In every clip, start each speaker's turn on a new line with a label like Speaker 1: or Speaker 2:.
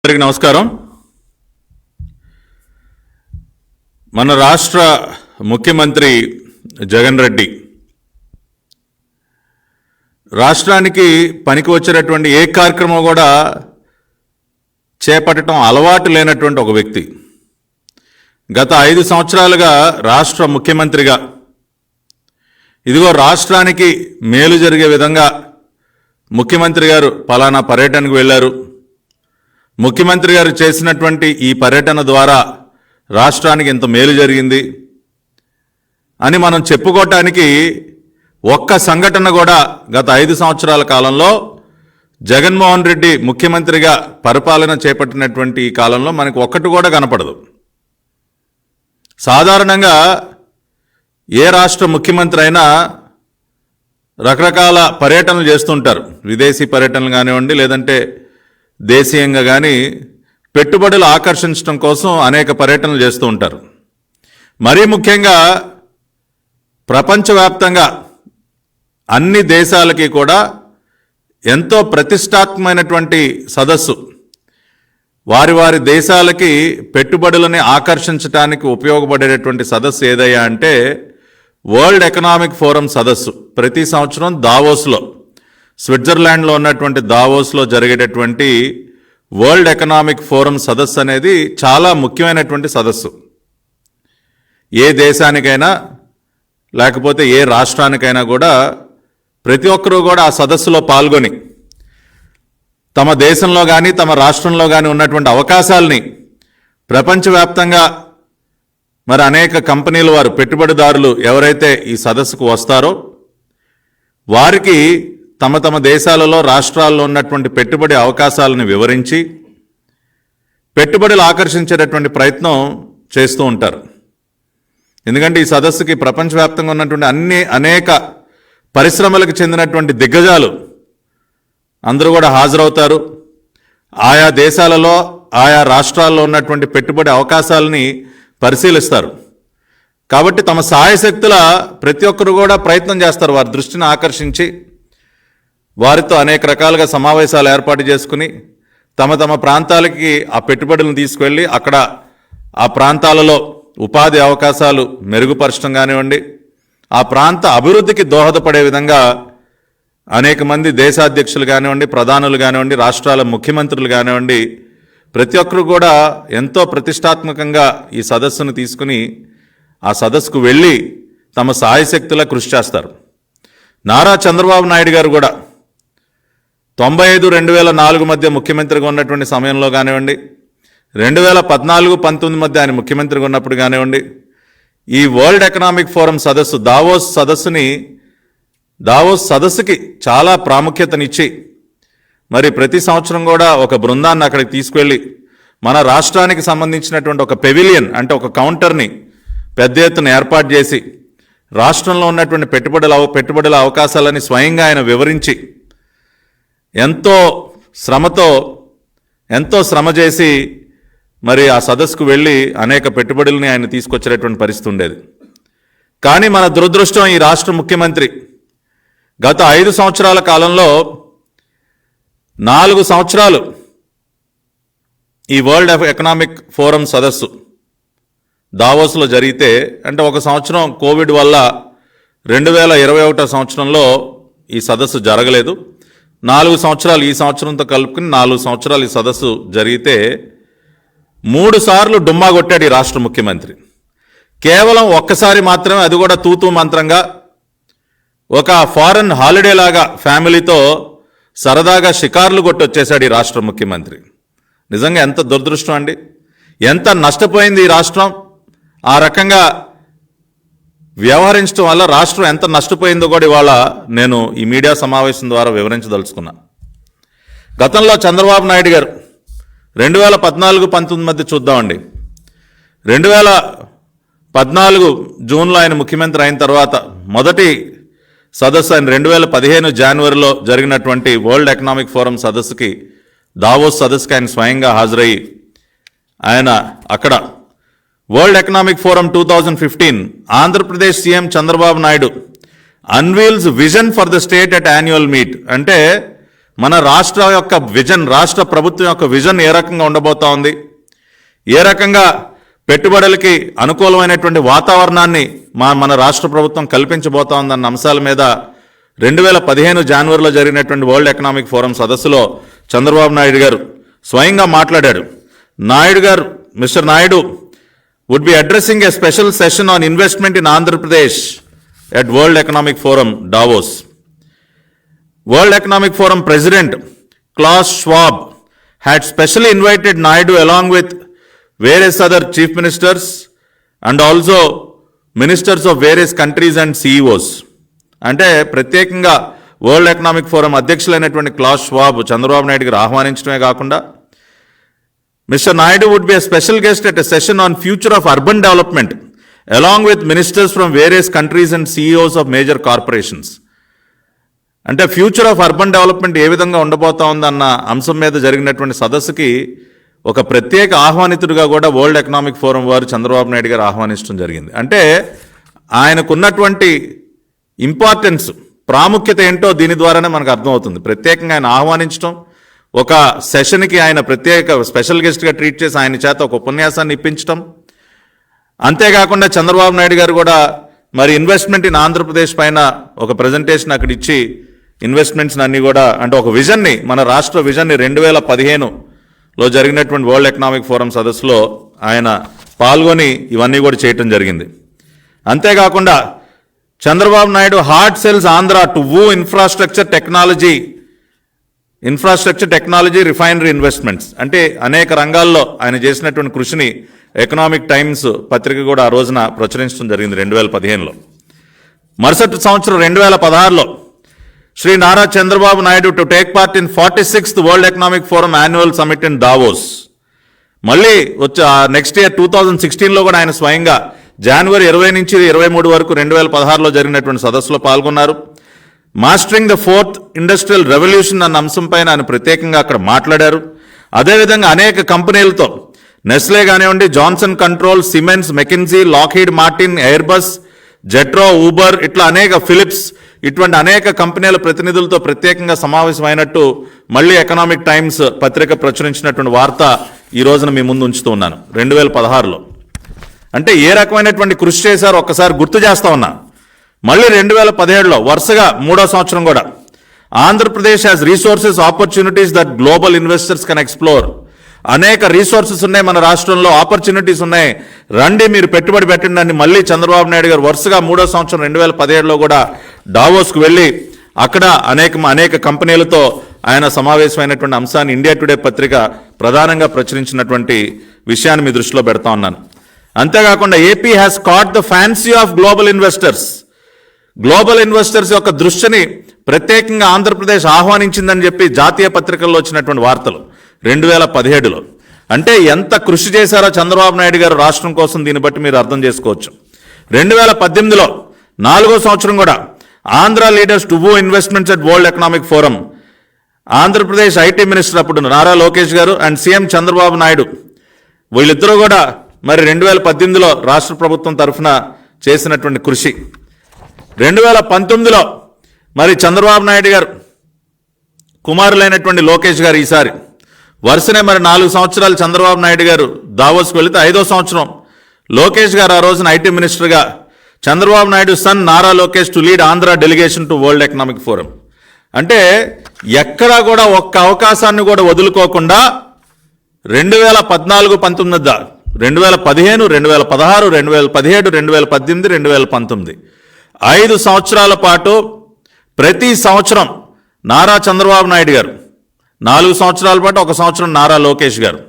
Speaker 1: అందరికీ నమస్కారం. మన రాష్ట్ర ముఖ్యమంత్రి జగన్ రెడ్డి రాష్ట్రానికి పనికి వచ్చేటటువంటి ఏ కార్యక్రమం కూడా చేపట్టడం అలవాటు లేనటువంటి ఒక వ్యక్తి. గత 5 సంవత్సరాలుగా రాష్ట్ర ముఖ్యమంత్రిగా ఇదిగో రాష్ట్రానికి మేలు జరిగే విధంగా ముఖ్యమంత్రి గారు పలానా పర్యటనకు వెళ్ళారు, ముఖ్యమంత్రి గారు చేసినటువంటి ఈ పర్యటన ద్వారా రాష్ట్రానికి ఇంత మేలు జరిగింది అని మనం చెప్పుకోవటానికి ఒక్క సంఘటన కూడా గత 5 సంవత్సరాల కాలంలో జగన్మోహన్ రెడ్డి ముఖ్యమంత్రిగా పరిపాలన చేపట్టినటువంటి ఈ కాలంలో మనకు ఒక్కటి కూడా కనపడదు. సాధారణంగా ఏ రాష్ట్ర ముఖ్యమంత్రి అయినా రకరకాల పర్యటనలు చేస్తుంటారు. విదేశీ పర్యటనలు కానివ్వండి, లేదంటే దేశీయంగా కానీ పెట్టుబడులు ఆకర్షించడం కోసం అనేక పర్యటనలు చేస్తూ ఉంటారు. మరీ ముఖ్యంగా ప్రపంచవ్యాప్తంగా అన్ని దేశాలకి కూడా ఎంతో ప్రతిష్టాత్మకమైనటువంటి సదస్సు, వారి వారి దేశాలకి పెట్టుబడులని ఆకర్షించడానికి ఉపయోగపడేటటువంటి సదస్సు ఏదయ్యా అంటే వరల్డ్ ఎకనామిక్ ఫోరం సదస్సు. ప్రతి సంవత్సరం దావోస్లో, స్విట్జర్లాండ్లో ఉన్నటువంటి దావోస్లో జరిగేటటువంటి వరల్డ్ ఎకనామిక్ ఫోరం సదస్సు అనేది చాలా ముఖ్యమైనటువంటి సదస్సు. ఏ దేశానికైనా లేకపోతే ఏ రాష్ట్రానికైనా కూడా ప్రతి ఒక్కరూ కూడా ఆ సదస్సులో పాల్గొని తమ దేశంలో కానీ తమ రాష్ట్రంలో కానీ ఉన్నటువంటి అవకాశాలని ప్రపంచవ్యాప్తంగా మరి అనేక కంపెనీల వారు, పెట్టుబడిదారులు ఎవరైతే ఈ సదస్సుకు వస్తారో వారికి తమ తమ దేశాలలో, రాష్ట్రాల్లో ఉన్నటువంటి పెట్టుబడి అవకాశాలను వివరించి పెట్టుబడులు ఆకర్షించేటటువంటి ప్రయత్నం చేస్తూ ఉంటారు. ఎందుకంటే ఈ సదస్సుకి ప్రపంచవ్యాప్తంగా ఉన్నటువంటి అనేక పరిశ్రమలకు చెందినటువంటి దిగ్గజాలు అందరూ కూడా హాజరవుతారు. ఆయా దేశాలలో, ఆయా రాష్ట్రాల్లో ఉన్నటువంటి పెట్టుబడి అవకాశాలని పరిశీలిస్తారు. కాబట్టి తమ సాయశక్తుల ప్రతి ఒక్కరు కూడా ప్రయత్నం చేస్తారు వారి దృష్టిని ఆకర్షించి వారితో అనేక రకాలుగా సమావేశాలు ఏర్పాటు చేసుకుని తమ తమ ప్రాంతాలకి ఆ పెట్టుబడులను తీసుకువెళ్ళి అక్కడ ఆ ప్రాంతాలలో ఉపాధి అవకాశాలు మెరుగుపరచడం కానివ్వండి, ఆ ప్రాంత అభివృద్ధికి దోహదపడే విధంగా అనేక మంది దేశాధ్యక్షులు కానివ్వండి, ప్రధానులు కానివ్వండి, రాష్ట్రాల ముఖ్యమంత్రులు కానివ్వండి, ప్రతి ఒక్కరు కూడా ఎంతో ప్రతిష్టాత్మకంగా ఈ సదస్సును తీసుకుని ఆ సదస్సుకు వెళ్ళి తమ సాయశక్తులా కృషి చేస్తారు. నారా చంద్రబాబు నాయుడు గారు కూడా 95-2004 మధ్య ముఖ్యమంత్రిగా ఉన్నటువంటి సమయంలో కానివ్వండి, 2014-19 మధ్య ఆయన ముఖ్యమంత్రిగా ఉన్నప్పుడు కానివ్వండి, ఈ వరల్డ్ ఎకనామిక్ ఫోరం సదస్సు దావోస్ సదస్సుకి చాలా ప్రాముఖ్యతనిచ్చి మరి ప్రతి సంవత్సరం కూడా ఒక బృందాన్ని అక్కడికి తీసుకువెళ్ళి మన రాష్ట్రానికి సంబంధించినటువంటి ఒక పెవిలియన్ అంటే ఒక కౌంటర్ని పెద్ద ఎత్తున ఏర్పాటు చేసి రాష్ట్రంలో ఉన్నటువంటి పెట్టుబడుల అవకాశాలని స్వయంగా ఆయన వివరించి ఎంతో శ్రమ చేసి మరి ఆ సదస్సుకు వెళ్ళి అనేక పెట్టుబడుల్ని ఆయన తీసుకొచ్చేటటువంటి పరిస్థితి ఉండేది. కానీ మన దురదృష్టం, ఈ రాష్ట్ర ముఖ్యమంత్రి గత 5 సంవత్సరాల కాలంలో 4 సంవత్సరాలు ఈ వరల్డ్ ఎకనామిక్ ఫోరం సదస్సు దావోస్లో జరిగితే, అంటే ఒక సంవత్సరం కోవిడ్ వల్ల 2021 సంవత్సరంలో ఈ సదస్సు జరగలేదు. 4 సంవత్సరాలు, ఈ సంవత్సరంతో కలుపుకుని 4 సంవత్సరాలు ఈ సదస్సు జరిగితే 3 సార్లు డుమ్మా కొట్టాడు ఈ రాష్ట్ర ముఖ్యమంత్రి. కేవలం ఒక్కసారి మాత్రమే, అది కూడా తూతూ మంత్రంగా ఒక ఫారెన్ హాలిడే లాగా ఫ్యామిలీతో సరదాగా షికార్లు కొట్టొచ్చేశాడు ఈ రాష్ట్ర ముఖ్యమంత్రి. నిజంగా ఎంత దురదృష్టం అండి! ఎంత నష్టపోయింది ఈ రాష్ట్రం. ఆ రకంగా వ్యవహరించడం వల్ల రాష్ట్రం ఎంత నష్టపోయిందో కూడా ఇవాళ నేను ఈ మీడియా సమావేశం ద్వారా వివరించదలుచుకున్నా. గతంలో చంద్రబాబు నాయుడు గారు 2014-19 మధ్య చూద్దామండి. 2014 జూన్లో ఆయన ముఖ్యమంత్రి అయిన తర్వాత మొదటి సదస్సు ఆయన 2015 జనవరిలో జరిగినటువంటి వరల్డ్ ఎకనామిక్ ఫోరం సదస్సుకి, దావోస్ సదస్సుకి ఆయన స్వయంగా హాజరయ్యి ఆయన అక్కడ world economic forum 2015 Andhra Pradesh CM Chandrababu Naidu unveils vision for the state at annual meet అంటే మన రాష్ట్ర యొక్క విజన్, రాష్ట్ర ప్రభుత్వం యొక్క విజన్ ఏ రకంగా ఉండబోతా ఉంది, ఏ రకంగా పెట్టుబడులకి అనుకూలమైనటువంటి వాతావరణాన్ని మన రాష్ట్ర ప్రభుత్వం కల్పించబోతా ఉందన్న అంశాల మీద 2015 జనవరిలో జరిగినటువంటి వరల్డ్ ఎకనామిక్ ఫోరం సదస్సులో చంద్రబాబు నాయుడు గారు స్వయంగా మాట్లాడాడు. Mister Naidu would be addressing a special session on investment in Andhra Pradesh at World Economic Forum, Davos. World Economic Forum President Klaus Schwab had specially invited Naidu along with various other chief ministers and also ministers of various countries and CEOs. అంటే ప్రత్యేకంగా World economic Forum అధ్యక్షులైనటువంటి Klaus Schwab Chandrababu Naidu garu ఆహ్వానించడమే కాకుండా Mr. Naidu would be a special guest at a session on future of urban development along with ministers from various countries and CEOs of major corporations. అంటే future of urban development ఏ విధంగా ఉండబోతా ఉందన్న అంశం మీద జరిగినటువంటి సదస్సుకి ఒక ప్రత్యేక ఆహ్వానితుడిగా కూడా వరల్డ్ ఎకనామిక్ ఫోరం వారు చంద్రబాబు నాయుడు గారు ఆహ్వానించడం జరిగింది. అంటే ఆయనకున్నటువంటి ఇంపార్టెన్స్, ప్రాముఖ్యత ఏంటో దీని ద్వారానే మనకు అర్థమవుతుంది. ప్రత్యేకంగా ఆయన ఆహ్వానించడం, ఒక సెషన్కి ఆయన ప్రత్యేక స్పెషల్ గెస్ట్గా ట్రీట్ చేసి ఆయన చేత ఒక ఉపన్యాసాన్ని ఇప్పించడం, అంతేకాకుండా చంద్రబాబు నాయుడు గారు కూడా మరి ఇన్వెస్ట్మెంట్ ఇన్ ఆంధ్రప్రదేశ్ పైన ఒక ప్రజెంటేషన్ అక్కడ ఇచ్చి ఇన్వెస్ట్మెంట్స్ అన్నీ కూడా అంటే ఒక విజన్ని, మన రాష్ట్ర విజన్ని 2015లో జరిగినటువంటి వరల్డ్ ఎకనామిక్ ఫోరం సదస్సులో ఆయన పాల్గొని ఇవన్నీ కూడా చేయటం జరిగింది. అంతేకాకుండా Chandrababu Naidu hard sells Andhra to woo infrastructure technology refinery investments. అంటే అనేక రంగాల్లో ఆయన చేసినటువంటి కృషిని ఎకనామిక్ టైమ్స్ పత్రిక కూడా ఆ రోజున ప్రచురించడం జరిగింది 2015లో. మరుసటి సంవత్సరం 2016లో Shri Nara Chandrababu Naidu to take part in 46th World economic Forum annual summit in Davos. మళ్ళీ నెక్స్ట్ ఇయర్ 2016లో కూడా ఆయన స్వయంగా జనవరి 20 నుంచి 23 వరకు 2016లో జరిగినటువంటి సదస్సులో పాల్గొన్నారు. Mastering the 4th industrial revolution అన్న అంశం పైన ఆయన ప్రత్యేకంగా అక్కడ మాట్లాడారు. అదేవిధంగా అనేక కంపెనీలతో నెస్లే కానివ్వండి, Johnson Control, Siemens, McKinsey, Lockheed Martin, Airbus, JETRO, Uber, ఇట్లా అనేక ఫిలిప్స్, ఇటువంటి అనేక కంపెనీల ప్రతినిధులతో ప్రత్యేకంగా సమావేశమైనట్టు మళ్ళీ ఎకనామిక్ టైమ్స్ పత్రిక ప్రచురించినటువంటి వార్త ఈ రోజున మీ ముందు ఉంచుతూ ఉన్నాను 2016లో. అంటే ఏ రకమైనటువంటి కృషి చేశారో ఒక్కసారి గుర్తు చేస్తా ఉన్నా. మళ్ళీ 2017లో వరుసగా 3వ సంవత్సరం కూడా Andhra Pradesh has resources opportunities that global investors can explore. అనేక రీసోర్సెస్ ఉన్నాయి మన రాష్ట్రంలో, ఆపర్చునిటీస్ ఉన్నాయి, రండి మీరు పెట్టుబడి పెట్టండి అని మళ్ళీ చంద్రబాబు నాయుడు గారు వరుసగా 3వ సంవత్సరం 2017లో కూడా డావోస్కు వెళ్ళి అక్కడ అనేక కంపెనీలతో ఆయన సమావేశమైనటువంటి అంశాన్ని ఇండియా టుడే పత్రిక ప్రధానంగా ప్రచురించినటువంటి విషయాన్ని మీ దృష్టిలో పెడతా ఉన్నాను. అంతేకాకుండా AP has caught the fancy of global investors యొక్క దృష్టిని ప్రత్యేకంగా ఆంధ్రప్రదేశ్ ఆహ్వానించిందని చెప్పి జాతీయ పత్రికల్లో వచ్చినటువంటి వార్తలు 2017లో. అంటే ఎంత కృషి చేశారో చంద్రబాబు నాయుడు గారు రాష్ట్రం కోసం, దీన్ని బట్టి మీరు అర్థం చేసుకోవచ్చు. 2018లో 4వ సంవత్సరం కూడా Andhra leaders to Wu investments at world economic forum. Andhra Pradesh IT minister అప్పుడు నారా లోకేష్ గారు అండ్ సీఎం చంద్రబాబు నాయుడు వీళ్ళిద్దరూ కూడా మరి 2018లో రాష్ట్ర ప్రభుత్వం తరఫున చేసినటువంటి కృషి. 2019లో మరి చంద్రబాబు నాయుడు గారు కుమారులైనటువంటి లోకేష్ గారు ఈసారి వరుసనే మరి 4 సంవత్సరాలు చంద్రబాబు నాయుడు గారు దావోస్కు వెళితే 5వ సంవత్సరం లోకేష్ గారు ఆ రోజున ఐటీ మినిస్టర్గా Chandrababu Naidu son Nara Lokesh to lead Andhra delegation to world economic forum. అంటే ఎక్కడా కూడా ఒక్క అవకాశాన్ని కూడా వదులుకోకుండా 2014-19 2015, 2016, 2017, 2018, 2019 5 సంవత్సరాల పాటు ప్రతి సంవత్సరం నారా చంద్రబాబు నాయుడు గారు, 4 సంవత్సరాల పాటు 1 సంవత్సరం నారా లోకేష్ గారు,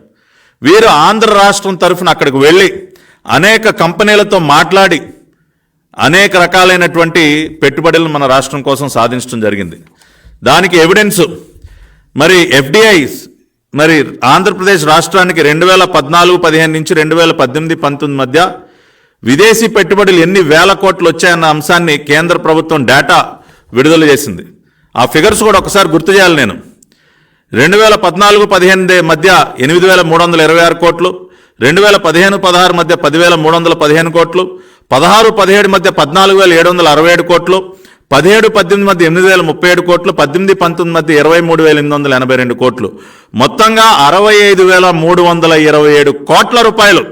Speaker 1: వీరు ఆంధ్ర రాష్ట్రం తరఫున అక్కడికి వెళ్ళి అనేక కంపెనీలతో మాట్లాడి అనేక రకాలైనటువంటి పెట్టుబడులను మన రాష్ట్రం కోసం సాధించడం జరిగింది. దానికి ఎవిడెన్స్ మరి ఎఫ్డిఐ మరి ఆంధ్రప్రదేశ్ రాష్ట్రానికి 2014-15 నుంచి 2018-19 మధ్య విదేశీ పెట్టుబడులు ఎన్ని వేల కోట్లు వచ్చాయన్న అంశాన్ని కేంద్ర ప్రభుత్వం డేటా విడుదల చేసింది. ఆ ఫిగర్స్ కూడా ఒకసారి గుర్తు చేయాలి నేను. 2014-15 మధ్య 8,326 కోట్లు, 2015-16 మధ్య 10,315 కోట్లు, 16-17 మధ్య 14,767 కోట్లు, 17-18 మధ్య 8,037 కోట్లు, 18-19 మధ్య 23,882 కోట్లు, మొత్తంగా 65,327 కోట్ల రూపాయలు.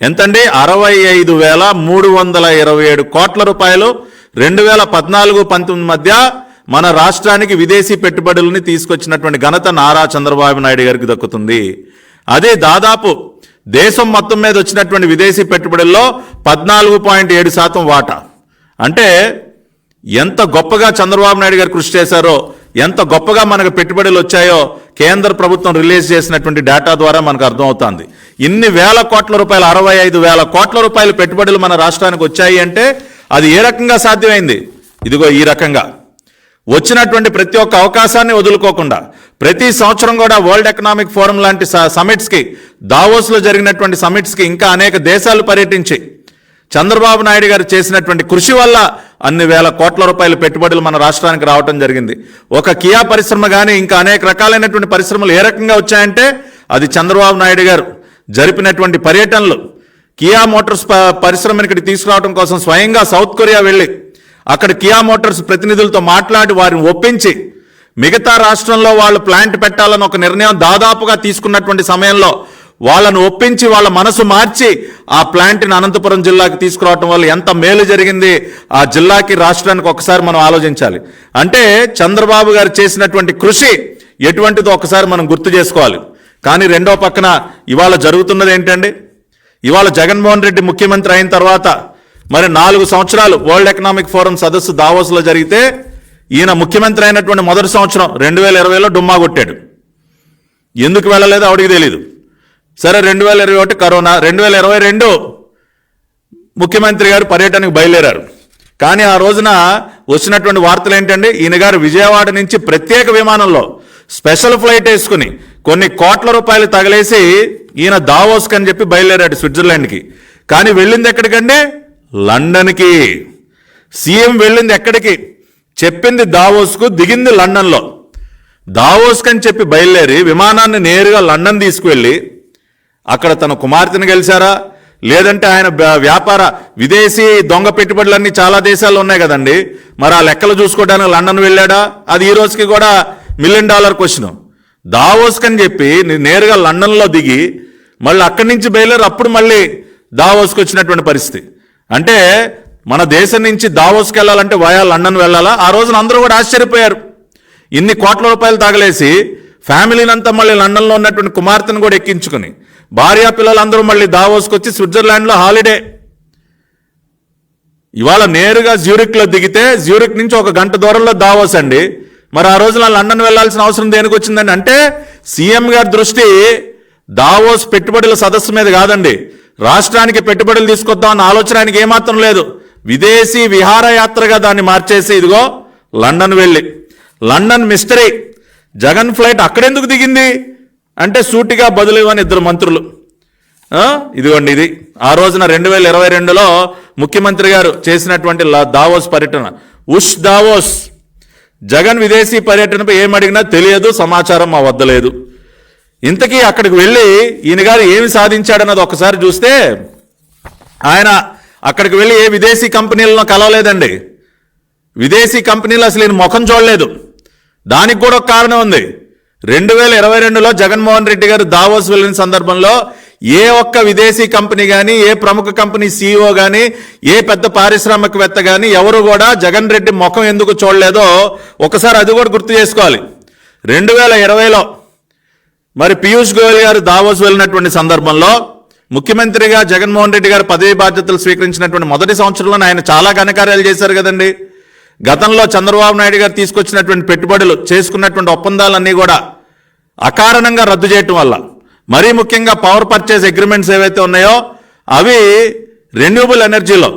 Speaker 1: ఎంతండి? 65,327 కోట్ల రూపాయలు 2014-19 మధ్య మన రాష్ట్రానికి విదేశీ పెట్టుబడులని తీసుకొచ్చినటువంటి ఘనత నారా చంద్రబాబు నాయుడు గారికి దక్కుతుంది. అదే దాదాపు దేశం మొత్తం మీద వచ్చినటువంటి విదేశీ పెట్టుబడుల్లో 14.7% వాటా. అంటే ఎంత గొప్పగా చంద్రబాబు నాయుడు గారు కృషి చేశారో, ఎంత గొప్పగా మనకు పెట్టుబడులు వచ్చాయో కేంద్ర ప్రభుత్వం రిలీజ్ చేసినటువంటి డేటా ద్వారా మనకు అర్థమవుతుంది. ఇన్ని వేల కోట్ల రూపాయలు, 65,000 కోట్ల రూపాయల పెట్టుబడులు మన రాష్ట్రానికి వచ్చాయి అంటే అది ఏ రకంగా సాధ్యమైంది? ఇదిగో ఈ రకంగా వచ్చినటువంటి ప్రతి ఒక్క అవకాశాన్ని వదులుకోకుండా ప్రతి సంవత్సరం కూడా వరల్డ్ ఎకనామిక్ ఫోరం లాంటి సమిట్స్కి, దావోస్లో జరిగినటువంటి సమిట్స్కి, ఇంకా అనేక దేశాలు పర్యటించి చంద్రబాబు నాయుడు గారు చేసినటువంటి కృషి వల్ల అన్ని వేల కోట్ల రూపాయల పెట్టుబడులు మన రాష్ట్రానికి రావటం జరిగింది. ఒక కియా పరిశ్రమ కానీ ఇంకా అనేక రకాలైనటువంటి పరిశ్రమలు ఏ రకంగా వచ్చాయంటే అది చంద్రబాబు నాయుడు గారు జరిపినటువంటి పర్యటనలు. కియా మోటార్స్ పరిశ్రమని ఇక్కడికి తీసుకురావడం కోసం స్వయంగా సౌత్ కొరియా వెళ్ళి అక్కడ కియా మోటార్స్ ప్రతినిధులతో మాట్లాడి వారిని ఒప్పించి మిగతా రాష్ట్రంలో వాళ్ళు ప్లాంట్ పెట్టాలని ఒక నిర్ణయం దాదాపుగా తీసుకున్నటువంటి సమయంలో వాళ్ళను ఒప్పించి వాళ్ళ మనసు మార్చి ఆ ప్లాంట్ని అనంతపురం జిల్లాకి తీసుకురావటం వల్ల ఎంత మేలు జరిగింది ఆ జిల్లాకి, రాష్ట్రానికి ఒకసారి మనం ఆలోచించాలి. అంటే చంద్రబాబు గారు చేసినటువంటి కృషి ఎటువంటిదో ఒకసారి మనం గుర్తు చేసుకోవాలి. కానీ రెండో పక్కన ఇవాళ జరుగుతున్నది ఏంటండి? ఇవాళ జగన్మోహన్ రెడ్డి ముఖ్యమంత్రి అయిన తర్వాత మరి 4 సంవత్సరాలు వరల్డ్ ఎకనామిక్ ఫోరం సదస్సు దావోస్లో జరిగితే ఈయన ముఖ్యమంత్రి అయినటువంటి మొదటి సంవత్సరం 2020లో డుమ్మా కొట్టాడు. ఎందుకు వెళ్ళలేదో ఆవిడికి తెలియదు. సరే 2021 కరోనా, 2022 ముఖ్యమంత్రి గారు పర్యటనకు బయలుదేరారు. కానీ ఆ రోజున వచ్చినటువంటి వార్తలు ఏంటండి? ఈయన గారు విజయవాడ నుంచి ప్రత్యేక విమానంలో స్పెషల్ ఫ్లైట్ వేసుకుని కొన్ని కోట్ల రూపాయలు తగలేసి ఈయన దావోస్కి అని చెప్పి బయలుదేరాడు, స్విట్జర్లాండ్కి. కానీ వెళ్ళింది ఎక్కడికండి? లండన్కి. సీఎం వెళ్ళింది ఎక్కడికి? చెప్పింది దావోస్కు, దిగింది లండన్లో. దావోస్కి అని చెప్పి బయలుదేరి విమానాన్ని నేరుగా లండన్ తీసుకువెళ్ళి అక్కడ తన కుమార్తెను కలిశారా, లేదంటే ఆయన వ్యాపార విదేశీ దొంగ పెట్టుబడులన్నీ చాలా దేశాల్లో ఉన్నాయి కదండి, మరి ఆ లెక్కలు చూసుకోవడానికి లండన్ వెళ్ళాడా? అది ఈ రోజుకి కూడా $1 మిలియన్ క్వశ్చన్. దావోస్కి అని చెప్పి నేరుగా లండన్లో దిగి మళ్ళీ అక్కడి నుంచి బయలుదేరి అప్పుడు మళ్ళీ దావోస్కి వచ్చినటువంటి పరిస్థితి. అంటే మన దేశం నుంచి దావోస్కి వెళ్ళాలంటే వయా లండన్ వెళ్ళాలా? ఆ రోజున అందరూ కూడా ఆశ్చర్యపోయారు. ఇన్ని కోట్ల రూపాయలు తగలేసి ఫ్యామిలీని అంతా మళ్ళీ లండన్లో ఉన్నటువంటి కుమార్తెను కూడా ఎక్కించుకుని భార్యా పిల్లలందరూ మళ్ళీ దావోస్కి వచ్చి స్విట్జర్లాండ్లో హాలిడే. ఇవాళ నేరుగా జ్యూరిక్లో దిగితే జ్యూరిక్ నుంచి 1 గంట దూరంలో దావోస్ అండి. మరి ఆ రోజున లండన్ వెళ్లాల్సిన అవసరం దేనికి వచ్చిందండి? అంటే సీఎం గారి దృష్టి దావోస్ పెట్టుబడుల సదస్సు మీద కాదండి, రాష్ట్రానికి పెట్టుబడులు తీసుకొద్దామన్న ఆలోచన ఆయనకి ఏమాత్రం లేదు. విదేశీ విహారయాత్రగా దాన్ని మార్చేసి ఇదిగో లండన్ వెళ్ళి లండన్ మిస్టరీ జగన్ ఫ్లైట్ అక్కడెందుకు దిగింది అంటే సూటిగా బదులు ఇవ్వని 2 మంత్రులు. ఇదిగోండి ఇది ఆ రోజున 2022లో ముఖ్యమంత్రి గారు చేసినటువంటి దావోస్ పర్యటన. ఉష్ దావోస్. జగన్ విదేశీ పర్యటనపై ఏమడిగినా తెలియదు, సమాచారం మా వద్ద లేదు. ఇంతకీ అక్కడికి వెళ్ళి ఈయన గారు ఏమి సాధించాడన్నది ఒకసారి చూస్తే ఆయన అక్కడికి వెళ్ళి ఏ విదేశీ కంపెనీలను కలవలేదండి. విదేశీ కంపెనీలు అసలు ఈయన ముఖం చూడలేదు. దానికి కూడా ఒక కారణం ఉంది. 2022లో జగన్మోహన్ రెడ్డి గారు దావోస్ వెళ్ళిన సందర్భంలో ఏ ఒక్క విదేశీ కంపెనీ కానీ, ఏ ప్రముఖ కంపెనీ సీఈఓ కానీ, ఏ పెద్ద పారిశ్రామికవేత్త కానీ ఎవరు కూడా జగన్ రెడ్డి ముఖం ఎందుకు చూడలేదో ఒకసారి అది కూడా గుర్తు చేసుకోవాలి. 2020లో మరి పీయూష్ గోయల్ గారు దావోస్ వెళ్ళినటువంటి సందర్భంలో ముఖ్యమంత్రిగా జగన్మోహన్ రెడ్డి గారు పదవి బాధ్యతలు స్వీకరించినటువంటి మొదటి సంవత్సరంలో ఆయన చాలా ఘనకార్యాలు చేశారు కదండి. గతంలో చంద్రబాబు నాయుడు గారు తీసుకొచ్చినటువంటి పెట్టుబడులు, చేసుకున్నటువంటి ఒప్పందాలన్నీ కూడా అకారణంగా రద్దు చేయటం వల్ల, మరీ ముఖ్యంగా పవర్ పర్చేస్ అగ్రిమెంట్స్ ఏవైతే ఉన్నాయో అవి రెన్యూబుల్ ఎనర్జీలో,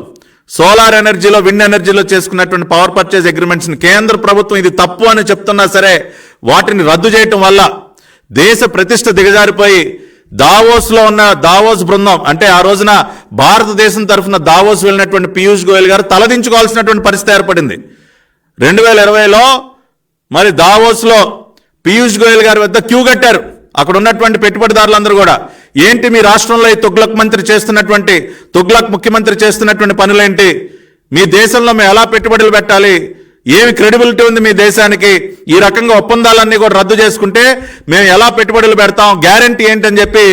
Speaker 1: సోలార్ ఎనర్జీలో, విండ్ ఎనర్జీలో చేసుకున్నటువంటి పవర్ పర్చేస్ అగ్రిమెంట్స్ని కేంద్ర ప్రభుత్వం ఇది తప్పు అని చెప్తున్నా సరే వాటిని రద్దు చేయటం వల్ల దేశ ప్రతిష్ట దిగజారిపోయి దావోస్లో ఉన్న దావోస్ బృందం అంటే ఆ రోజున భారతదేశం తరఫున దావోస్ వెళ్ళినటువంటి పీయూష్ గోయల్ గారు తలదించుకోవాల్సినటువంటి పరిస్థితి ఏర్పడింది. 2020లో మరి దావోస్లో పీయూష్ గోయల్ గారి వద్ద క్యూ కట్టారు అక్కడ ఉన్నటువంటి పెట్టుబడిదారులందరూ కూడా. ఏంటి మీ రాష్ట్రంలో ఈ తుగ్లక్ ముఖ్యమంత్రి చేస్తున్నటువంటి పనులేంటి, మీ దేశంలో మేము ఎలా పెట్టుబడులు పెట్టాలి, ఏమి క్రెడిబిలిటీ ఉంది మీ దేశానికి? ఈ రకంగా ఒప్పందాలన్నీ కూడా రద్దు చేసుకుంటే మేము ఎలా పెట్టుబడులు పెడతాం, గ్యారంటీ ఏంటని చెప్పి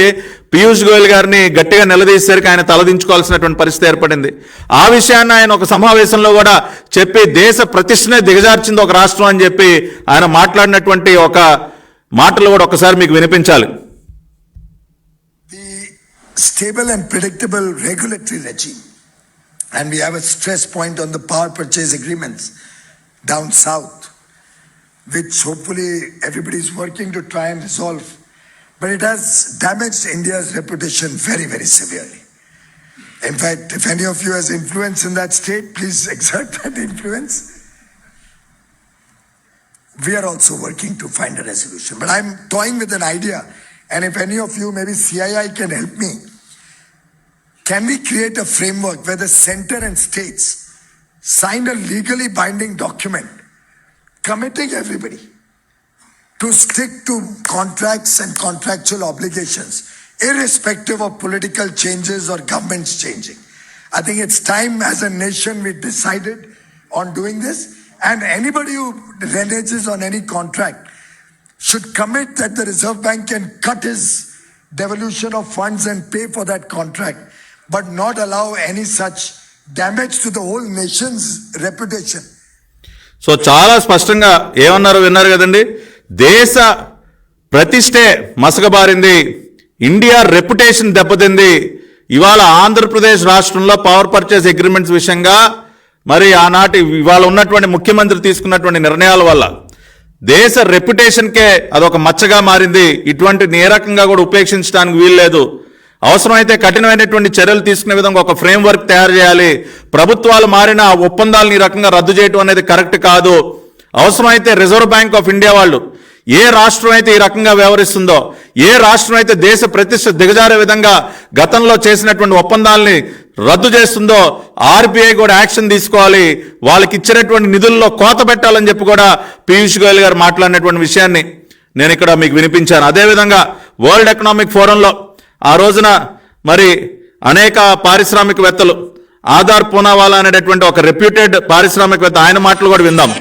Speaker 1: పీయూష్ గోయల్ గారిని గట్టిగా నిలదీసేసరికి ఆయన తలదించుకోవాల్సినటువంటి పరిస్థితి ఏర్పడింది. ఆ విషయాన్ని ఆయన ఒక సమావేశంలో కూడా చెప్పి దేశ ప్రతిష్టనే దిగజార్చింది ఒక రాష్ట్రం అని చెప్పి ఆయన మాట్లాడినటువంటి ఒక మాటలు కూడా ఒకసారి మీకు వినిపించాలి.
Speaker 2: Stable and predictable regulatory regime, and we have a stress point on the power purchase agreements down south, which hopefully everybody is working to try and resolve, but it has damaged India's reputation very, very severely. In fact, if any of you has influence in that state, please exert that influence. We are also working to find a resolution, but I'm toying with an idea. And if any of you, maybe CII, can help me, can we create a framework where the center and states sign a legally binding document committing everybody to stick to contracts and contractual obligations, irrespective of political changes or governments changing? I think it's time as a nation we decided on doing this, and anybody who reneges on any contract should commit that the Reserve Bank can cut his devolution of funds and pay for that contract, but not allow any such damage to the whole nation's reputation.
Speaker 1: So చాలా స్పష్టంగా ఏమన్నారు విన్నారు కదండి. దేశ ప్రతిష్టే మసకబారింది, India reputation దెబ్బతింది. ఇవాళ ఆంధ్రప్రదేశ్ రాష్ట్రంలో power purchase agreements విషయంగా మరి ఆనాటి ఇవాళ ఉన్నటువంటి ముఖ్యమంత్రి తీసుకున్నటువంటి నిర్ణయాల వల్ల దేశ రెప్యుటేషన్కే అదొక మచ్చగా మారింది. ఇటువంటి ఏ రకంగా కూడా ఉపేక్షించడానికి వీల్లేదు. అవసరమైతే కఠినమైనటువంటి చర్యలు తీసుకునే విధంగా ఒక ఫ్రేమ్వర్క్ తయారు చేయాలి. ప్రభుత్వాలు మారిన ఒప్పందాలను ఈ రకంగా రద్దు చేయడం అనేది కరెక్ట్ కాదు. అవసరమైతే రిజర్వ్ బ్యాంక్ ఆఫ్ ఇండియా వాళ్ళు ఏ రాష్ట్రం అయితే ఈ రకంగా వ్యవహరిస్తుందో, ఏ రాష్ట్రం అయితే దేశ ప్రతిష్ట దిగజారే విధంగా గతంలో చేసినటువంటి ఒప్పందాలని రద్దు చేస్తుందో ఆర్బీఐ కూడా యాక్షన్ తీసుకోవాలి. వాళ్ళకి ఇచ్చినటువంటి నిధుల్లో కోత పెట్టాలని చెప్పి కూడా పీయూష్ గోయల్ గారు మాట్లాడినటువంటి విషయాన్ని నేను ఇక్కడ మీకు వినిపించాను. అదేవిధంగా వరల్డ్ ఎకనామిక్ ఫోరంలో ఆ రోజున మరి అనేక పారిశ్రామికవేత్తలు ఆధార్ పూనావాలా అనేటటువంటి ఒక రెప్యూటెడ్ పారిశ్రామికవేత్త ఆయన మాటలు కూడా విందాం.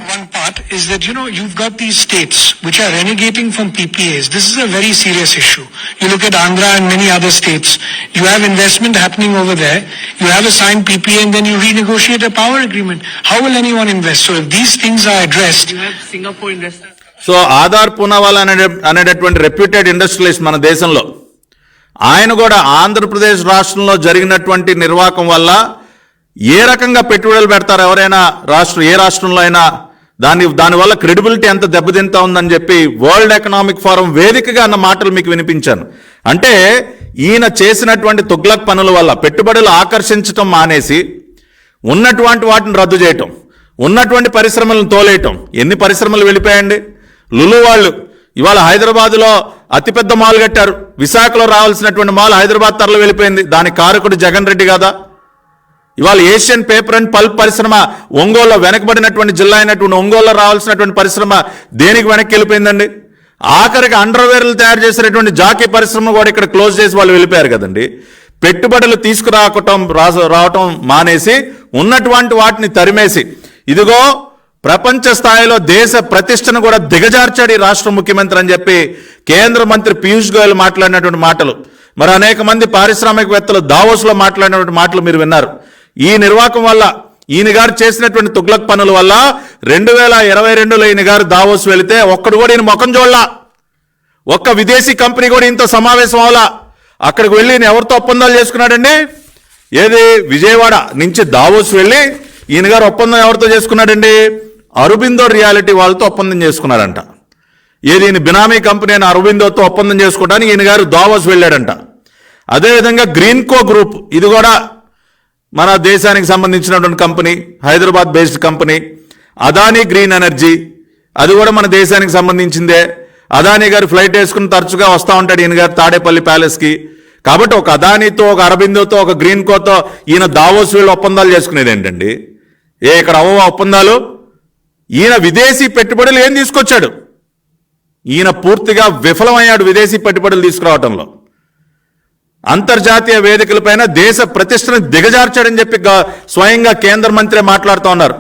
Speaker 3: Is that, you've got these states which are renegating from PPAs. This is a very serious issue. You look at Andhra and many other states. You have investment happening over there. You have a signed PPA and then you renegotiate a power agreement. How will anyone invest? So if these things are addressed. You have Singapore investors.
Speaker 1: So Aadhaar Poonawalla అనేటటువంటి reputed industrialist మన దేశంలో ఆయన కూడా ఆంధ్రప్రదేశ్ రాష్ట్రంలో జరిగినటువంటి నిర్వాహకం వల్ల ఏ రకంగా పెట్టుబడులు పెడతారు ఎవరైనా ఏ రాష్ట్రంలో అయినా దానివల్ల క్రెడిబిలిటీ ఎంత దెబ్బతింతా ఉందని చెప్పి వరల్డ్ ఎకనామిక్ ఫోరం వేదికగా అన్న మాటలు మీకు వినిపించాను. అంటే ఈయన చేసినటువంటి తుగ్లక్ పనుల వల్ల పెట్టుబడులు ఆకర్షించటం మానేసి ఉన్నటువంటి వాటిని రద్దు చేయటం, ఉన్నటువంటి పరిశ్రమలను తోలేయటం. ఎన్ని పరిశ్రమలు వెళ్ళిపోయాయండి. లులు వాళ్ళు ఇవాళ హైదరాబాద్లో అతిపెద్ద మాల్ కట్టారు. విశాఖలో రావాల్సినటువంటి మాల్ హైదరాబాద్ తరలి వెళ్ళిపోయింది. దానికి కారకుడు జగన్ రెడ్డి కదా. ఇవాళ ఏషియన్ పేపర్ అండ్ పల్ప్ పరిశ్రమ ఒంగోలులో వెనకబడినటువంటి జిల్లా అయినటువంటి ఒంగోలులో రావాల్సినటువంటి పరిశ్రమ దేనికి వెనక్కి వెళ్ళిపోయిందండి. ఆఖరికి అండర్వేర్లు తయారు చేసినటువంటి జాకీ పరిశ్రమ కూడా ఇక్కడ క్లోజ్ చేసి వాళ్ళు వెళ్ళిపోయారు కదండి. పెట్టుబడులు రావటం మానేసి ఉన్నటువంటి వాటిని తరిమేసి ఇదిగో ప్రపంచ స్థాయిలో దేశ ప్రతిష్టను కూడా దిగజార్చాడు ఈ రాష్ట్ర ముఖ్యమంత్రి అని చెప్పి కేంద్ర మంత్రి పీయూష్ గోయల్ మాట్లాడినటువంటి మాటలు, మరి అనేక మంది పారిశ్రామికవేత్తలు దావోస్లో మాట్లాడినటువంటి మాటలు మీరు విన్నారు. ఈ నిర్వాహకం వల్ల ఈయన గారు చేసినటువంటి తుగ్లక్ పనుల వల్ల 2022లో ఈయన గారు దావోస్ వెళితే ఒక్కడు కూడా ఈయన ముఖం చూడలా. ఒక్క విదేశీ కంపెనీ కూడా ఇంత సమావేశం అవలా. అక్కడికి వెళ్ళి ఈయన ఎవరితో ఒప్పందాలు చేసుకున్నాడండి? ఏది విజయవాడ నుంచి దావోస్ వెళ్ళి ఈయన గారు ఒప్పందం ఎవరితో చేసుకున్నాడండి? అరబిందో రియాలిటీ వాళ్ళతో ఒప్పందం చేసుకున్నారంట. ఏది ఈయన బినామీ కంపెనీ అయిన అరబిందోతో ఒప్పందం చేసుకోవడానికి ఈయన గారు దావోస్ వెళ్ళాడంట. అదేవిధంగా గ్రీన్కో గ్రూప్, ఇది కూడా మన దేశానికి సంబంధించినటువంటి company, Hyderabad based company. Adani green energy, అది కూడా మన దేశానికి సంబంధించిందే. అదానీ గారు ఫ్లైట్ వేసుకుని తరచుగా వస్తూ ఉంటాడు ఈయన గారు తాడేపల్లి ప్యాలెస్కి. కాబట్టి ఒక అదానీతో, ఒక అరబిందోతో, ఒక గ్రీన్కోతో ఈయన దావోస్ వీళ్ళు ఒప్పందాలు చేసుకునేది ఏంటండి? ఇక్కడ ఒప్పందాలు. ఈయన విదేశీ పెట్టుబడులు ఏం తీసుకొచ్చాడు? ఈయన పూర్తిగా విఫలమయ్యాడు విదేశీ పెట్టుబడులు తీసుకురావడంలో. అంతర్జాతీయ వేదికలపైన దేశ ప్రతిష్టను దిగజార్చాడని చెప్పి స్వయంగా కేంద్ర మంత్రి మాట్లాడుతూ ఉన్నారు.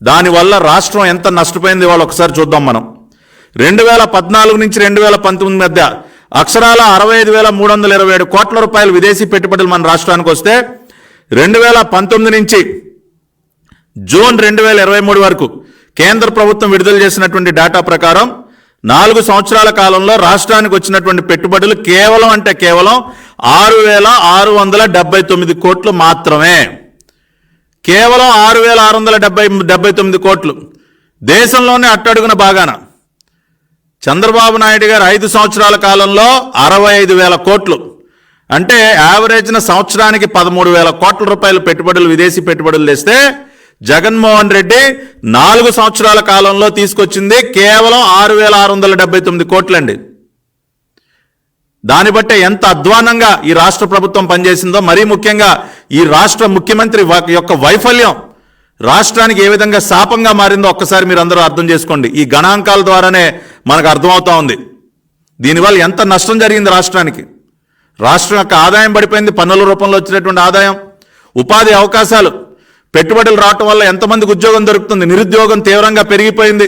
Speaker 1: దానివల్ల రాష్ట్రం ఎంత నష్టపోయింది వాళ్ళు ఒకసారి చూద్దాం మనం. 2014 నుంచి 2019 మధ్య అక్షరాల 65,327 కోట్ల రూపాయలు విదేశీ పెట్టుబడులు మన రాష్ట్రానికి వస్తే 2019 నుంచి జూన్ 2023 వరకు కేంద్ర ప్రభుత్వం విడుదల చేసినటువంటి డేటా ప్రకారం 4 సంవత్సరాల కాలంలో రాష్ట్రానికి వచ్చినటువంటి పెట్టుబడులు కేవలం 6,679 కోట్లు మాత్రమే. కేవలం 6,679 కోట్లు. దేశంలోనే అట్టడుగున బాగాన. చంద్రబాబు నాయుడు గారు 5 సంవత్సరాల కాలంలో 65,000 కోట్లు, అంటే యావరేజ్న సంవత్సరానికి 13,000 కోట్ల రూపాయలు పెట్టుబడులు విదేశీ పెట్టుబడులు తెస్తే జగన్మోహన్ రెడ్డి 4 సంవత్సరాల కాలంలో తీసుకొచ్చింది కేవలం 6,679 కోట్లండి. దాన్ని బట్టే ఎంత అధ్వానంగా ఈ రాష్ట్ర ప్రభుత్వం పనిచేసిందో, మరీ ముఖ్యంగా ఈ రాష్ట్ర ముఖ్యమంత్రి యొక్క వైఫల్యం రాష్ట్రానికి ఏ విధంగా శాపంగా మారిందో ఒక్కసారి మీరు అందరూ అర్థం చేసుకోండి. ఈ గణాంకాల ద్వారానే మనకు అర్థమవుతా ఉంది దీనివల్ల ఎంత నష్టం జరిగింది రాష్ట్రానికి. రాష్ట్రం యొక్క ఆదాయం పడిపోయింది, పన్నుల రూపంలో వచ్చినటువంటి ఆదాయం, ఉపాధి అవకాశాలు, పెట్టుబడులు రావటం వల్ల ఎంతమందికి ఉద్యోగం దొరుకుతుంది, నిరుద్యోగం తీవ్రంగా పెరిగిపోయింది.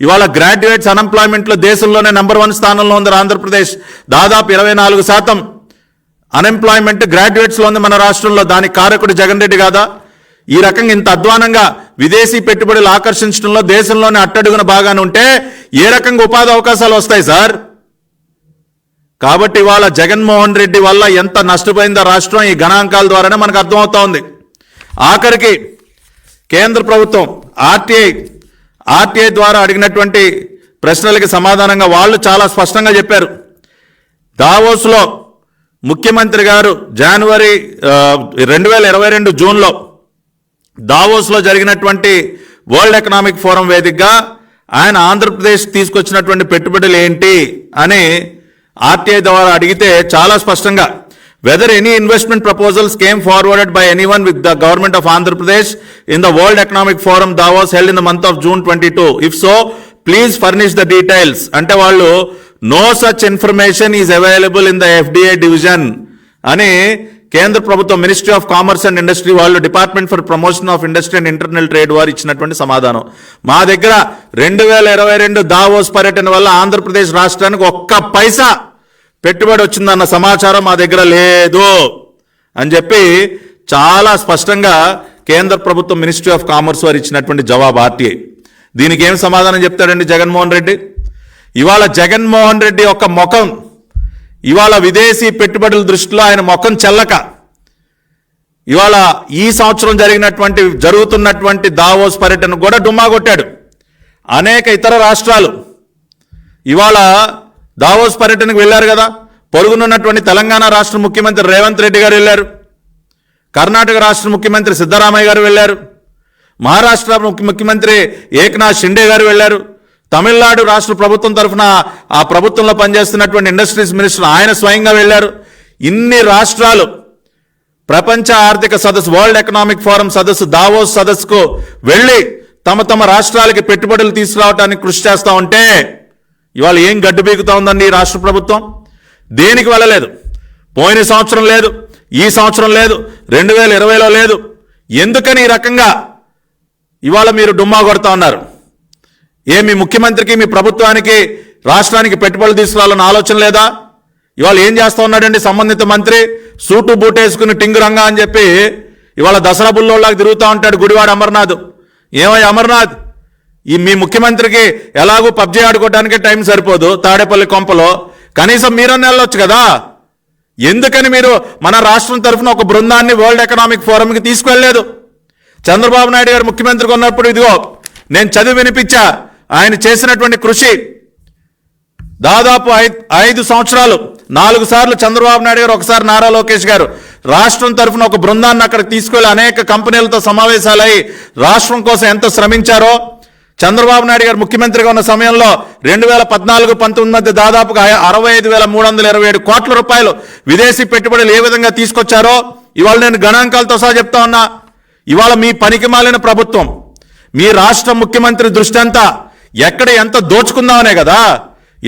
Speaker 1: ఇవాళ గ్రాడ్యుయేట్స్ అన్ఎంప్లాయ్మెంట్లో దేశంలోనే నెంబర్ 1 స్థానంలో ఉంది ఆంధ్రప్రదేశ్. దాదాపు 24% అన్ఎంప్లాయ్మెంట్ గ్రాడ్యుయేట్స్లో ఉంది మన రాష్ట్రంలో. దానికి కారకుడు జగన్ రెడ్డి కాదా? ఈ రకంగా ఇంత అధ్వానంగా విదేశీ పెట్టుబడులు ఆకర్షించడంలో దేశంలోనే అట్టడుగున బాగానే ఉంటే ఏ రకంగా ఉపాధి అవకాశాలు వస్తాయి సార్? కాబట్టి ఇవాళ జగన్మోహన్ రెడ్డి వల్ల ఎంత నష్టపోయిందో రాష్ట్రం ఈ గణాంకాల ద్వారానే మనకు అర్థమవుతా ఉంది. ఆఖరికి కేంద్ర ప్రభుత్వం ఆర్టీఐ ద్వారా అడిగినటువంటి ప్రశ్నలకి సమాధానంగా వాళ్ళు చాలా స్పష్టంగా చెప్పారు. దావోస్లో ముఖ్యమంత్రి గారు జనవరి 2022 జూన్లో దావోస్లో జరిగినటువంటి వరల్డ్ ఎకనామిక్ ఫోరం వేదికగా ఆయన ఆంధ్రప్రదేశ్ తీసుకొచ్చినటువంటి పెట్టుబడులు ఏంటి అని ఆర్టీఐ ద్వారా అడిగితే చాలా స్పష్టంగా whether any investment proposals came forwarded by anyone with the government of Andhra Pradesh in the World Economic Forum Davos held in the month of June 22. If so, please furnish the details. అంటే వాళ్ళు no such information is available in the FDA division అని కేంద్ర ప్రభుత్వం ministry of commerce and industry వాళ్ళు department for promotion of industry and internal trade వారు ఇచ్చినటువంటి సమాధానం. మా దగ్గర 2022 దావోస్ పర్యటన వల్ల ఆంధ్రప్రదేశ్ రాష్ట్రానికి ఒక్క పైసా పెట్టుబడి వచ్చిందన్న సమాచారం మా దగ్గర లేదు అని చెప్పి చాలా స్పష్టంగా కేంద్ర ప్రభుత్వం మినిస్ట్రీ ఆఫ్ కామర్స్ వారు ఇచ్చినటువంటి జవాబు ఆర్టీఐ. దీనికి ఏం సమాధానం చెప్తాడండి జగన్మోహన్ రెడ్డి? ఇవాళ జగన్మోహన్ రెడ్డి యొక్క ముఖం ఇవాళ విదేశీ పెట్టుబడుల దృష్టిలో ఆయన ముఖం చెల్లక ఇవాళ ఈ సంవత్సరం జరుగుతున్నటువంటి దావోస్ పర్యటన కూడా డుమ్మా కొట్టాడు. అనేక ఇతర రాష్ట్రాలు ఇవాళ దావోస్ పర్యటనకు వెళ్ళారు కదా. పొరుగునున్నటువంటి తెలంగాణ రాష్ట్ర ముఖ్యమంత్రి రేవంత్ రెడ్డి గారు వెళ్ళారు, కర్ణాటక రాష్ట్ర ముఖ్యమంత్రి సిద్ధరామయ్య గారు వెళ్ళారు, మహారాష్ట్ర ముఖ్యమంత్రి ఏక్నాథ్ షిండే గారు వెళ్ళారు, తమిళనాడు రాష్ట్ర ప్రభుత్వం తరఫున ఆ ప్రభుత్వంలో పనిచేస్తున్నటువంటి ఇండస్ట్రీస్ మినిస్టర్ ఆయన స్వయంగా వెళ్ళారు. ఇన్ని రాష్ట్రాలు ప్రపంచ ఆర్థిక సదస్సు వరల్డ్ ఎకనామిక్ ఫోరం సదస్సు దావోస్ సదస్సుకు వెళ్ళి తమ రాష్ట్రాలకి పెట్టుబడులు తీసుకురావడానికి కృషి చేస్తూ ఉంటే ఇవాళ ఏం గడ్డు బీగుతా ఉందండి ఈ రాష్ట్ర ప్రభుత్వం? దేనికి వెళ్ళలేదు. పోయిన సంవత్సరం లేదు, ఈ సంవత్సరం లేదు, 2020లో లేదు. ఎందుకని ఈ రకంగా ఇవాళ మీరు డుమ్మా కొడతా ఉన్నారు? మీ ముఖ్యమంత్రికి మీ ప్రభుత్వానికి రాష్ట్రానికి పెట్టుబడులు తీసుకురావాలన్న ఆలోచన లేదా? ఇవాళ ఏం చేస్తా ఉన్నాడండి సంబంధిత మంత్రి? సూటు బూటేసుకుని టింగు రంగా అని చెప్పి ఇవాళ దసరా బుల్లోలాగా తిరుగుతూ ఉంటాడు గుడివాడ అమర్నాథ్. ఏమయ్య అమర్నాథ్, మీ ముఖ్యమంత్రికి ఎలాగూ పబ్జీ ఆడుకోవడానికి టైం సరిపోదు తాడేపల్లి కొంపలో, కనీసం మీరన్నా వెళ్ళొచ్చు కదా. ఎందుకని మీరు మన రాష్ట్రం తరఫున ఒక బృందాన్ని వరల్డ్ ఎకనామిక్ ఫోరంకి తీసుకువెళ్ళలేదు? చంద్రబాబు నాయుడు గారు ముఖ్యమంత్రిగా ఉన్నప్పుడు ఇదిగో నేను చదివి వినిపించా ఆయన చేసినటువంటి కృషి. దాదాపు 5 సంవత్సరాలు 4 సార్లు చంద్రబాబు నాయుడు గారు, ఒకసారి నారా లోకేష్ గారు రాష్ట్రం తరఫున ఒక బృందాన్ని అక్కడికి తీసుకెళ్లి అనేక కంపెనీలతో సమావేశాలై రాష్ట్రం కోసం ఎంత శ్రమించారో. చంద్రబాబు నాయుడు గారు ముఖ్యమంత్రిగా ఉన్న సమయంలో 2014-19 మధ్య దాదాపుగా 65,327 కోట్ల రూపాయలు విదేశీ పెట్టుబడులు ఏ విధంగా తీసుకొచ్చారో ఇవాళ నేను గణాంకాలతో సహా చెప్తా ఉన్నా. ఇవాళ మీ పనికిమాలిన ప్రభుత్వం, మీ రాష్ట్ర ముఖ్యమంత్రి దృష్టి అంతా ఎక్కడ ఎంత దోచుకుందామనే కదా.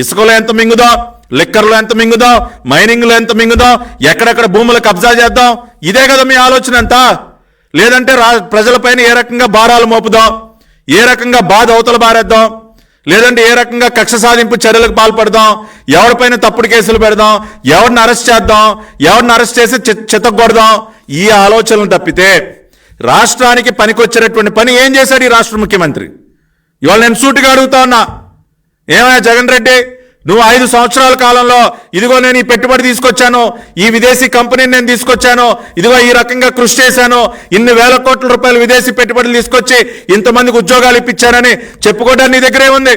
Speaker 1: ఇసుకలో ఎంత మింగుదాం, లిక్కర్లో ఎంత మింగుదాం, మైనింగ్లో ఎంత మింగుదాం, ఎక్కడెక్కడ భూములు కబ్జా చేద్దాం, ఇదే కదా మీ ఆలోచన అంతా. లేదంటే ప్రజలపైన ఏ రకంగా భారాలు మోపుదాం, ఏ రకంగా బాధ అవతల బారేద్దాం, లేదంటే ఏ రకంగా కక్ష సాధింపు చర్యలకు పాల్పడదాం, ఎవరిపైన తప్పుడు కేసులు పెడదాం, ఎవరిని అరెస్ట్ చేద్దాం, ఎవరిని అరెస్ట్ చేసి చితగొడదాం, ఈ ఆలోచనలు తప్పితే రాష్ట్రానికి పనికొచ్చేటటువంటి పని ఏం చేశాడు ఈ రాష్ట్ర ముఖ్యమంత్రి? ఇవాళ నేను సూటిగా అడుగుతా ఉన్నా, ఏమయ్యా జగన్ రెడ్డి, నువ్వు 5 సంవత్సరాల కాలంలో ఇదిగో నేను ఈ పెట్టుబడి తీసుకొచ్చాను, ఈ విదేశీ కంపెనీని నేను తీసుకొచ్చాను, ఇదిగో ఈ రకంగా కృషి చేశాను, ఇన్ని వేల కోట్ల రూపాయలు విదేశీ పెట్టుబడులు తీసుకొచ్చి ఇంతమందికి ఉద్యోగాలు ఇప్పించానని చెప్పుకోవడానికి నీ దగ్గరే ఉంది.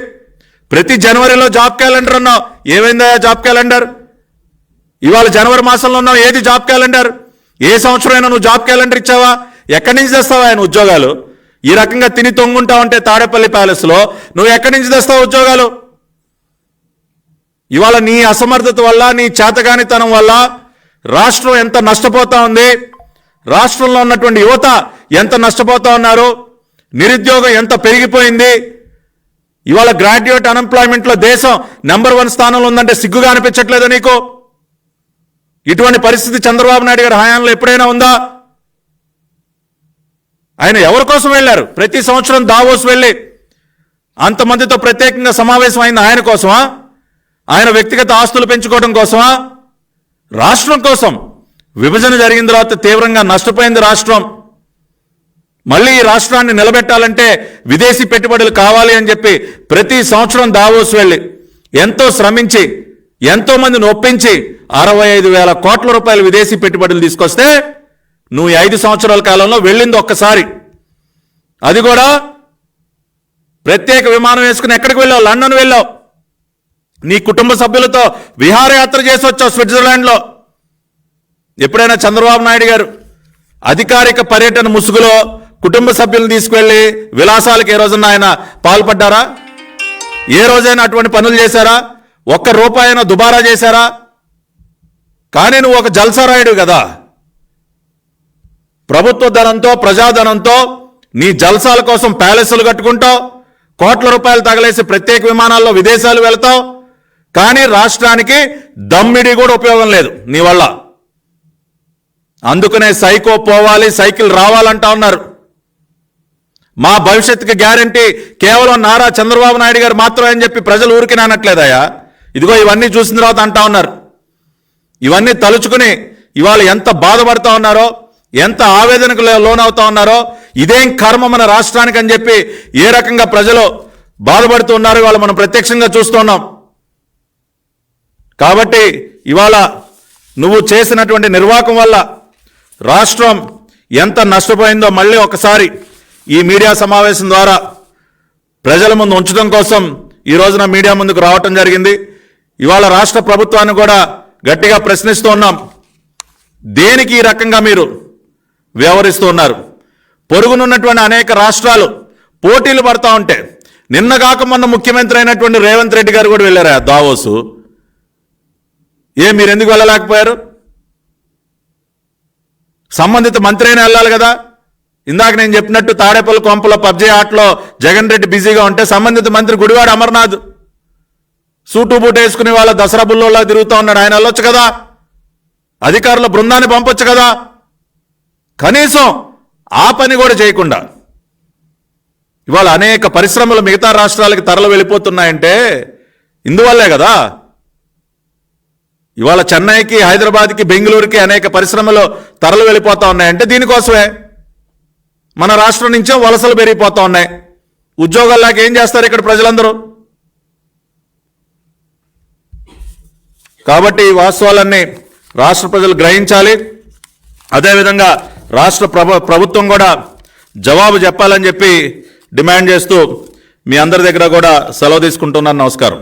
Speaker 1: ప్రతి జనవరిలో జాబ్ క్యాలెండర్ అన్నావు, ఏమైందా జాబ్ క్యాలెండర్? ఇవాళ జనవరి మాసంలో ఉన్నావు, ఏది జాబ్ క్యాలెండర్? ఏ సంవత్సరమైనా నువ్వు జాబ్ క్యాలెండర్ ఇచ్చావా? ఎక్కడి నుంచి తెస్తావా ఆయన ఉద్యోగాలు? ఈ రకంగా తిని తొంగుంటావంటే తాడేపల్లి ప్యాలెస్లో నువ్వు ఎక్కడి నుంచి తెస్తావు ఉద్యోగాలు? ఇవాళ నీ అసమర్థత వల్ల, నీ చేతగానితనం వల్ల రాష్ట్రం ఎంత నష్టపోతా ఉంది, రాష్ట్రంలో ఉన్నటువంటి యువత ఎంత నష్టపోతా ఉన్నారు, నిరుద్యోగం ఎంత పెరిగిపోయింది. ఇవాళ గ్రాడ్యుయేట్ అన్ఎంప్లాయ్మెంట్లో దేశం నెంబర్ 1 స్థానంలో ఉందంటే సిగ్గుగా అనిపించట్లేదా నీకు? ఇటువంటి పరిస్థితి చంద్రబాబు నాయుడు గారి హయాంలో ఎప్పుడైనా ఉందా? ఆయన ఎవరి కోసం వెళ్ళారు? ప్రతి సంవత్సరం దావోస్ వెళ్ళి అంతమందితో ప్రత్యేకంగా సమావేశం అయింది ఆయన కోసమా? ఆయన వ్యక్తిగత ఆస్తులు పెంచుకోవడం కోసమా? రాష్ట్రం కోసం. విభజన జరిగిన తర్వాత తీవ్రంగా నష్టపోయింది రాష్ట్రం. మళ్ళీ ఈ రాష్ట్రాన్ని నిలబెట్టాలంటే విదేశీ పెట్టుబడులు కావాలి అని చెప్పి ప్రతి సంవత్సరం దావోస్ వెళ్ళి ఎంతో శ్రమించి ఎంతో మందిని ఒప్పించి 65,000 కోట్ల రూపాయలు విదేశీ పెట్టుబడులు తీసుకొస్తే నువ్వు 5 సంవత్సరాల కాలంలో వెళ్ళింది ఒక్కసారి. అది కూడా ప్రత్యేక విమానం వేసుకుని ఎక్కడికి వెళ్ళావు? లండన్ వెళ్ళావు. నీ కుటుంబ సభ్యులతో విహారయాత్ర చేసి వచ్చావు స్విట్జర్లాండ్లో. ఎప్పుడైనా చంద్రబాబు నాయుడు గారు అధికారిక పర్యటన ముసుగులో కుటుంబ సభ్యులను తీసుకువెళ్ళి విలాసాలకు ఏ రోజున ఆయన పాల్పడ్డారా? ఏ రోజైనా అటువంటి పనులు చేశారా? ఒక్క రూపాయైనా దుబారా చేశారా? కానీ నువ్వు ఒక జల్సారాయుడు కదా. ప్రభుత్వ ధనంతో, ప్రజాధనంతో నీ జల్సాల కోసం ప్యాలెస్లు కట్టుకుంటావు, కోట్ల రూపాయలు తగలేసి ప్రత్యేక విమానాల్లో విదేశాలు వెళ్తావు. కానీ రాష్ట్రానికి దమ్మిడి కూడా ఉపయోగం లేదు నీ వల్ల. అందుకనే సైకో పోవాలి, సైకిల్ రావాలంటా ఉన్నారు. మా భవిష్యత్తుకి గ్యారంటీ కేవలం నారా చంద్రబాబు నాయుడు గారు మాత్రమే అని చెప్పి ప్రజలు ఊరికి నానట్లేదయ్యా. ఇదిగో ఇవన్నీ చూసిన తర్వాత అంటా ఉన్నారు. ఇవన్నీ తలుచుకుని ఇవాళ ఎంత బాధపడతా ఉన్నారో, ఎంత ఆవేదనకు లోనవుతా ఉన్నారో, ఇదేం కర్మ మన రాష్ట్రానికి అని చెప్పి ఏ రకంగా ప్రజలు బాధపడుతూ ఉన్నారు ఇవాళ మనం ప్రత్యక్షంగా చూస్తున్నాం. కాబట్టి ఇవాళ నువ్వు చేసినటువంటి నిర్వాకం వల్ల రాష్ట్రం ఎంత నష్టపోయిందో మళ్ళీ ఒకసారి ఈ మీడియా సమావేశం ద్వారా ప్రజల ముందు ఉంచడం కోసం ఈ రోజున మీడియా ముందుకు రావటం జరిగింది. ఇవాళ రాష్ట్ర ప్రభుత్వాన్ని కూడా గట్టిగా ప్రశ్నిస్తూ ఉన్నాం. దేనికి ఈ రకంగా మీరు వ్యవహరిస్తూ ఉన్నారు? పొరుగునున్నటువంటి అనేక రాష్ట్రాలు పోటీలు పడతా ఉంటే నిన్నగాక మొన్న ముఖ్యమంత్రి అయినటువంటి రేవంత్ రెడ్డి గారు కూడా వెళ్ళారు దావోసు. మీరు ఎందుకు వెళ్ళలేకపోయారు? సంబంధిత మంత్రి అయినా వెళ్ళాలి కదా. ఇందాక నేను చెప్పినట్టు తాడేపల్లి కొంపలో పబ్జీ ఆటలో జగన్ రెడ్డి బిజీగా ఉంటే సంబంధిత మంత్రి గుడివాడ అమర్నాథ్ సూటు బూట వేసుకుని వాళ్ళ దసరా బుల్లోలా తిరుగుతూ ఉన్నాడు. ఆయన వెళ్ళొచ్చు కదా, అధికారుల బృందాన్ని పంపొచ్చు కదా. కనీసం ఆ పని కూడా చేయకుండా ఇవాళ అనేక పరిశ్రమలు మిగతా రాష్ట్రాలకి తరలి వెళ్ళిపోతున్నాయంటే ఇందువల్లే కదా. ఇవాళ చెన్నైకి, హైదరాబాద్కి, బెంగళూరుకి అనేక పరిశ్రమలు తరలి వెళ్ళిపోతా ఉన్నాయంటే దీనికోసమే. మన రాష్ట్రం నుంచే వలసలు పెరిగిపోతా ఉన్నాయి. ఉద్యోగాల్లాగా ఏం చేస్తారు ఇక్కడ ప్రజలందరూ? కాబట్టి ఈ వాస్తవాలన్నీ రాష్ట్ర ప్రజలు గ్రహించాలి. అదేవిధంగా రాష్ట్ర ప్రభుత్వం కూడా జవాబు చెప్పాలని చెప్పి డిమాండ్ చేస్తూ మీ అందరి దగ్గర కూడా సెలవు తీసుకుంటున్నాను. నమస్కారం.